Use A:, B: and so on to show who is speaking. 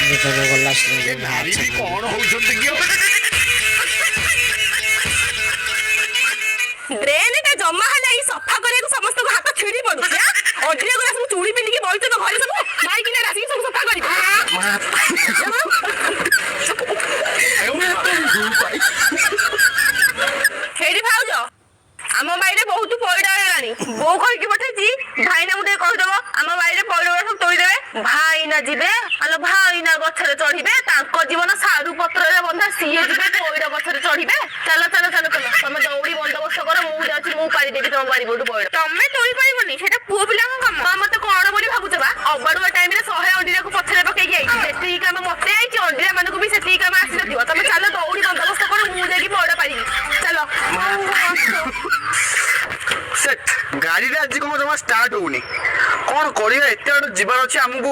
A: ଗଲା
B: କଣ ହଉଛନ୍ତି କି
C: ଡ୍ରେନ୍ ଟା ଜମା ହେଲେ ଏଇ ସଫା କରିବାକୁ ସମସ୍ତଙ୍କ ହାତ ଛିଡି ପଡୁଛି। ଅଡିଆ ଗୁରା ସବୁ ଚୁଡ଼ି ପିନ୍ଧିକି ବଇଛ ତ ଘରେ ସବୁ ମାଇକିନା ଆସିକି ସବୁ ସଫା କରିବ। ହେଇଠି ଭାଉଜ ଆମ ବାଇରେ ବହୁତ ପଇଡ ହେଲାଣି। ବୋଉ କହିକି ପଠେଇଛି ଭାଇନାଙ୍କୁ ଟିକେ କହିଦବ ଆମ ବାଇରେ ପଇଡ ଗୁରା ସବୁ ତୋଳିଦେବେ। ଭାଇନା ଯିବେ ଆଲୋ ଭାଇନା ଗଛରେ ଚଢିବେ। ତାଙ୍କ ଜୀବନ ସାରୁ ପତ୍ରରେ ବନ୍ଧା, ସିଏ ଯିବେ ପଇଡ ଗଛରେ ଚଢିବେ। ଚାଲ ଚାଲ ଚାଲ ଚାଲ ତମେ ଦୌଡି ବନ୍ଦୋବସ୍ତ କର, ମୁଁ ଯାଉଛି ମୁଁ ପାରିଦେବି ତମ ବାରି ପଟୁ ପଇଡ। ତମେ ତୋଳି ପାରିବନି, ସେଟା ପୁଅ ପିଲାଙ୍କ କାମ। ମତେ କଣ ବୋଲି ଭାବୁଛ ବା? ଅବାଡୁଆ ଟାଇମରେ 100 ଅଣ୍ଡିରାକୁ ପଛରେ ପକେଇକି ଆଇଛି। ଯେତିକି କାମ ମତେ ଆଇଛି ଅଣ୍ଡିରା ମାନଙ୍କୁ ବି ସେତିକି କାମ ଆସିନଥିବ। ତମେ ଚାଲ ଦୌଡି ବନ୍ଦୋବସ୍ତ କର, ମୁଁ ଯାଇକି ପଇଡ ପାରିବି। ଚାଲ।
B: ଗାଡିଟା ଆଜି କଣ ଜମା ଷ୍ଟାର୍ଟ ହଉନି। କଣ କରିବା, ଏତେ ବାଟ ଯିବାର ଅଛି ଆମକୁ।